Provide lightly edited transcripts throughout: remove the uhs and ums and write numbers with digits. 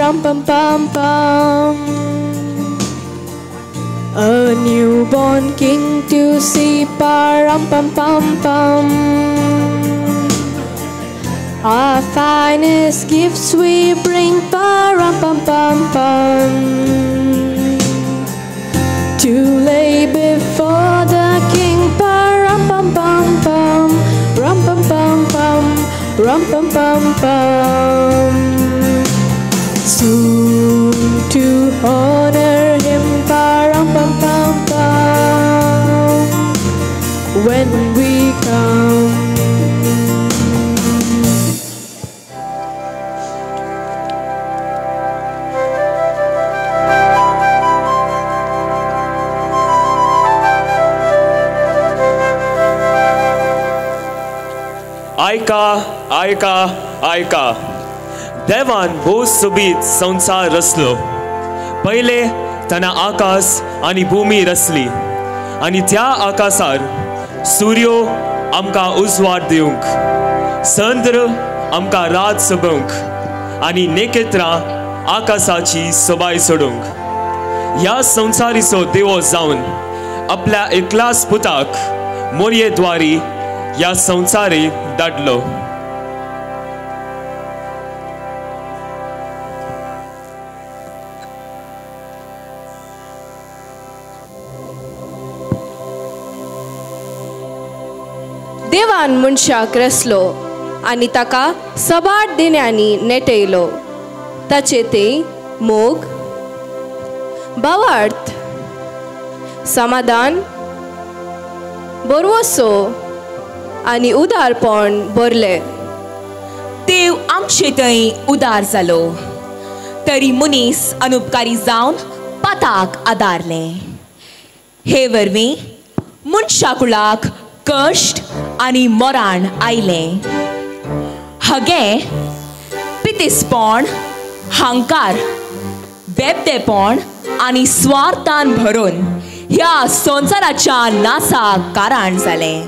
ram pam pam pam. A newborn king to see, pa ram pam pam pam. Our finest gifts we bring, pa ram pam pam pam. To lay before the king, pa ram pam pam pam. Ram pam pam pam, ram pam pam pam. Soon to honor him, pa ram pam pam pam. When we come. ऐका ऐका ऐका, देवान भोव सोबीत संसार रचलो. पहिले ताणें आकाश आनी भूमी रचली आनी त्या आकाशार सूर्यो आमकां उजवाड दिवंक, चंद्र आमकां रात सोबूंक आनी नखेत्रां आकाशाची सोबाय सोडूंक. ह्या संवसारीचो देवो जावन आपल्या एकल्याच पुताक मोरयेद्वारी ह्या संवसारी धाडलो. देवान मनशाक रचलो आनी ताका सबाट दिन्यांनी नेटयलो. ताचे ते मोग, भावार्थ, समाधान, बरवसो आनी उदारपण भरले. देव आमचे थंय उदार जालो, तरी मनीस अनुपकारी जावन पाताक आदारले. हे वरवीं मनशाकुळाक कश्ट आनी मरण आयले. हगे पितेसपण, हांकार, बेबदेपण आनी स्वार्थान भरून ह्या संवसाराच्या नासाक कारण जालें.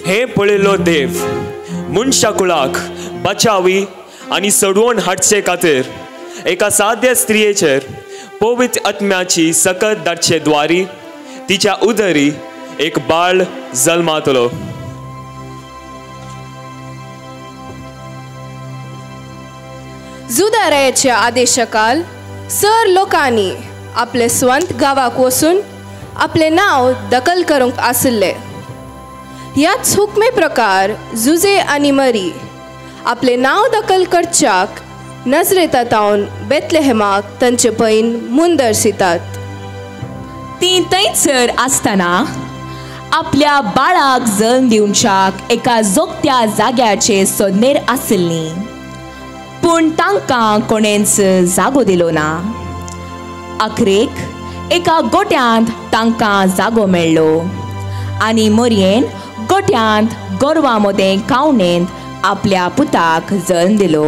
हे पळयलो देव मनशाकुळाक बचावी आनी सोडवून हाडचे खातीर एका साद्या स्त्रियेचेर पवित्र आत्म्याची सकत धाडचे द्वारी तिच्या उदरी एक बाळ जल्मातलो. जुदारायाच्या आदेशाकाल सर लोकांनी आपले स्वंत गावाक वचून आपले नाव दखल करूंक आसले. ह्याच हुकमे प्रकार जुजे आनी मरी आपले नाव दखल करच्याक नजरेतावन बेतलेहेमाक तांचे पैन मुंदरसितात. ती थंयसर आसतना आपल्या बाळाक जल्म दिवच्याक एका जोगत्या जाग्याचे सोदनेर आशिल्ली, पूण तांकां कोणेंच जागो दिलो ना. आखरेक एका गोट्यांत तांकां जागो मेळ्ळो आनी मोरयेन गोट्यांत गोरवां मदें कावणेंत आपल्या पुताक जल्म दिलो.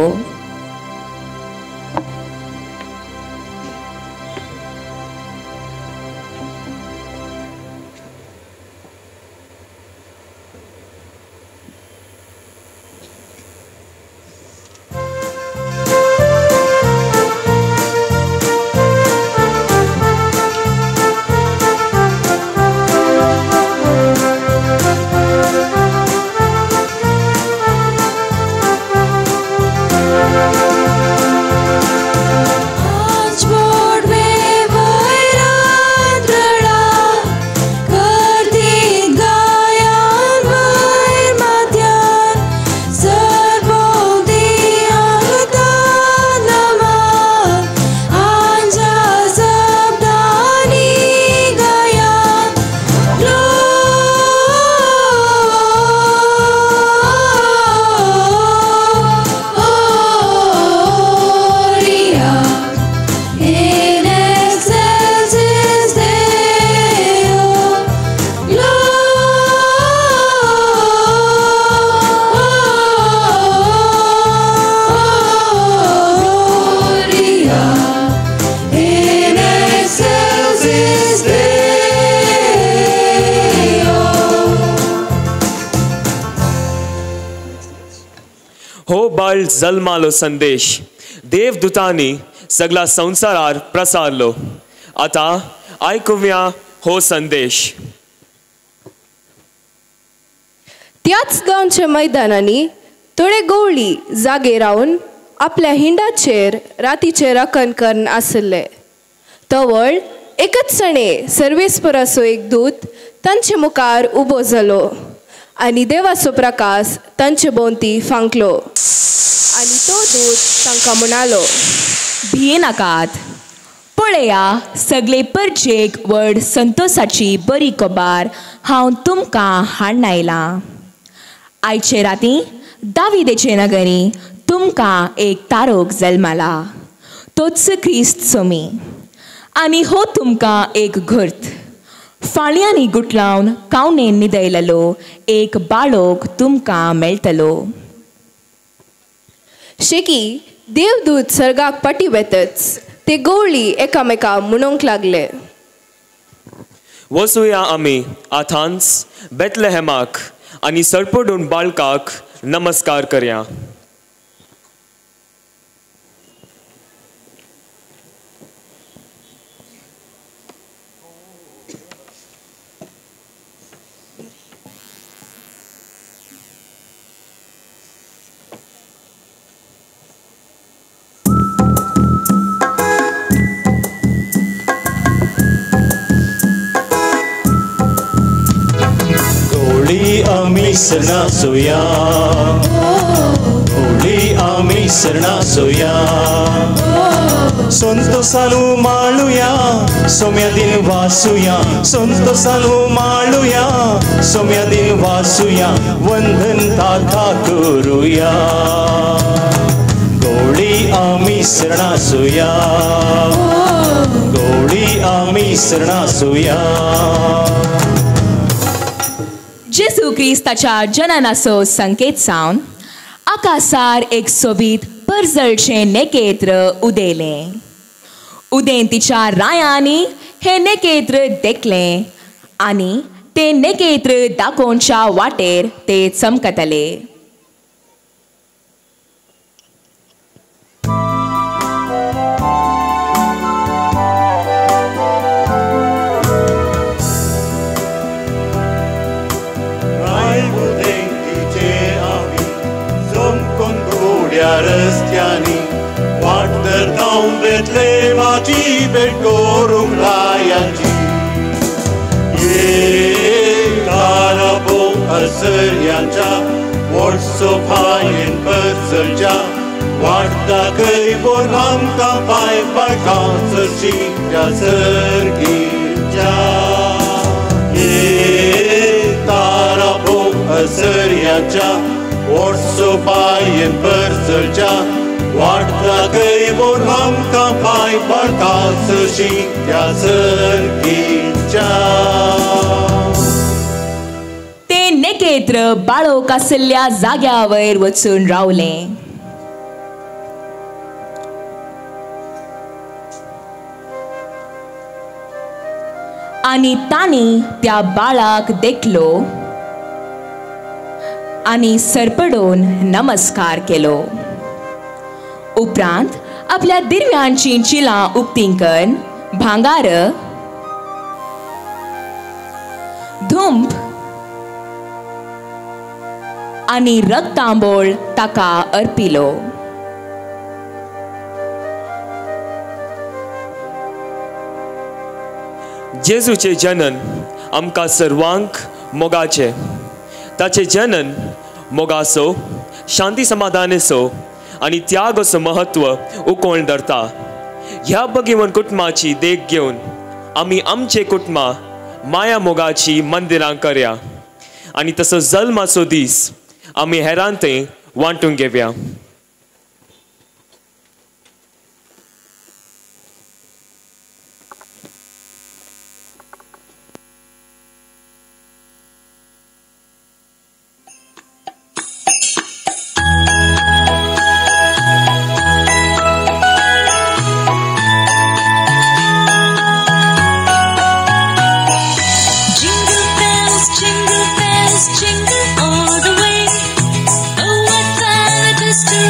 केवळ जल्मालो संदेश देवदूतांनी सगळा संवसारार प्रसारलो. आता ऐकुया हो संदेश. त्याच गांवच्या मैदानांनी थोडे गवळी जागे रावन आपल्या हिंडाचेर रातीचे राखण करून आसले. तवळ एकच सणे सर्वेस्पराचो एक दूत तांचे मुखार उबो जालो आनी देवाचो प्रकाश तांचे भोंवती फांकलो. आनी तो दूत तांकां म्हणालो, भिये नाकात. पळया, सगळे परचेक व्हड संतोषाची बरी खबर हांव तुमकां हाडून आयलां. आयचे राती दाविदेचे नगरी तुमकां एक तारोक जल्माला, तोच क्रिस्त सोमी. आनी हो तुमकां एक घोर्त. फाळयांनी गुटलावन कावणेन न्हिदयलेलो एक बाळोक तुमकां मेळटलो. शेकी देवदूत सर्गाक पाटी वेतच ते गवळी एकामेकाक म्हणूंक लागले, वचुया आमी आथांस बेतलेहेमाक आनी सरपडून बाळकाक नमस्कार करया. आमी सरनासोया, होळी आमी सरनासोया. संतोषानु माळुया, सोम्या दिन वासुया. संतोषानु माळुया, सोम्या दिन वासुया. वंदन ताका करूया, गवळी आमी सरनासोया, गवळी आमी सरनासोया. जेजू क्रिस्ताच्या जननाचो संकेत सावन आकाशार एक सोबीत परजळचे नेकेत्र उदेले. उदेंतीच्या रायांनी हे नेकेत्र देखले आनी ते नेकेत्र दाखोवच्या वाटेर ते चमकतले. रस्त्यानी वाट धरतां बेतलेमाची भेट करूंक लायांची. ये तारापो हसर्यांच्या व्हडसो पायेन बसच्या. वाट दाखय बोर आमकां पांय पाडकांचशी त्या सर्गीच्या. ये तारापो हसर्यांच्या व्हडसो पायेन बसच्या. वाट दाखय बोर आमकां पांय पाडकांचशी त्या सर्गीच्या. ते नेकेत्र बाळोक आसल्या जाग्या वयर वचून रावले. आनी तांणी त्या बाळाक देखलो आनी सरपडून नमस्कार केलो. उपरांत आपल्या दिव्यांची चिलां उक्तीं करून भांगार, धूंप आनी रक्तांबोळ ताका अर्पिलो. जेजूचे जनन आमकां सर्वांक मोगाचे. ताचे जनन मोगाचो, शांती समाधानाचो आनी त्यागाचो महत्व उखोवन धरता. ह्या भगिवन कुटुंबाची देख घेवन आमी आमचे कुटुंबा माया मोगाची मंदिरां करया आनी तसो जल्माचो दीस आमी हेरांत ते वांटून घेवया. Jingle all the way. Oh, what fun it is to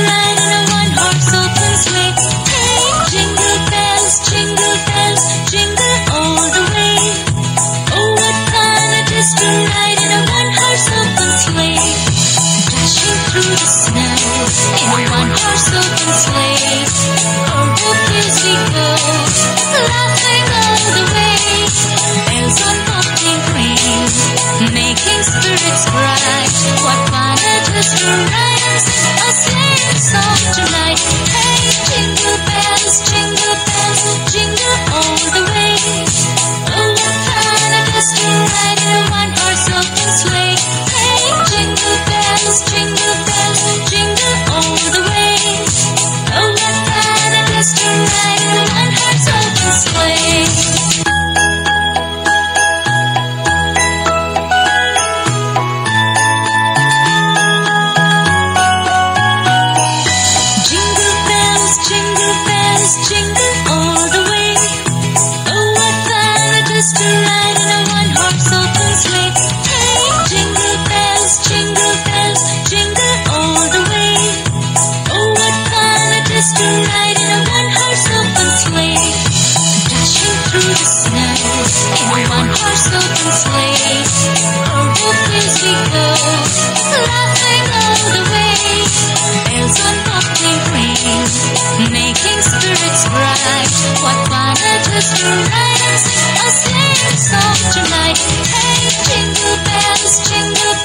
sky. What fun it is to ride and sing a sleighing song tonight. Hey, jingle bells, jingle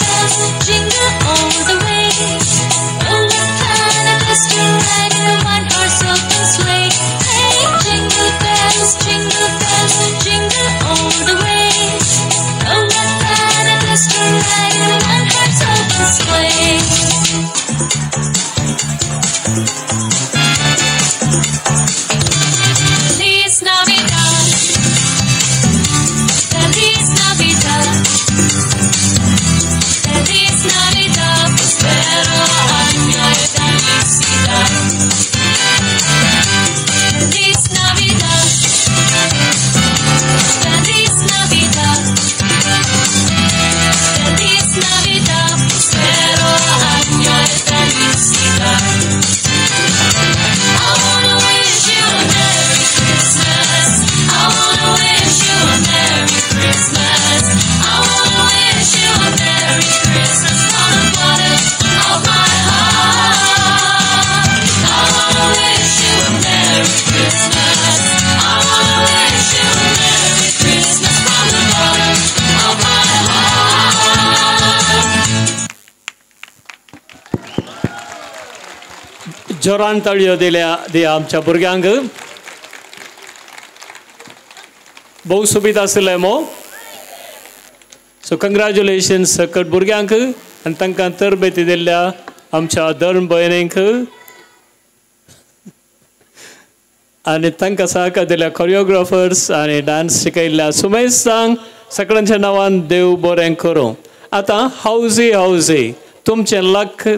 all the way. Oh, what fun it is to ride in a one-horse open sleigh. Hey, jingle bells, jingle all the way. Oh, what fun it is to ride in a one-horse open sleigh. Feliz Navidad, Feliz Navidad, Feliz Navidad, prospero año de felicidad. Feliz Navidad, Feliz Navidad, Feliz Navidad, prospero año de felicidad. I wanna wish you a Merry Christmas. I wanna wish you a Merry Christmas. I wanna wish you a Merry Christmas from the bottom of my heart. I wanna wish you a Merry Christmas. I wanna wish you a Merry Christmas from the bottom of my heart. जोरान ताळयो दिया आमच्या भुरग्यांक भोव सोबीत आसलें मो सो कंग्रॅच्युलेशन्स सकट भुरग्यांक आनी तांकां तरबेती दिल्ल्या आमच्या धर्म भयणींक आनी तांकां सहकार दिल्या कोरियोग्राफर्स आनी डान्स शिकयल्ल्या सुमेशांक सगळ्यांच्या नांवान देव बरें करूं. आतां हावजी तुमचें लक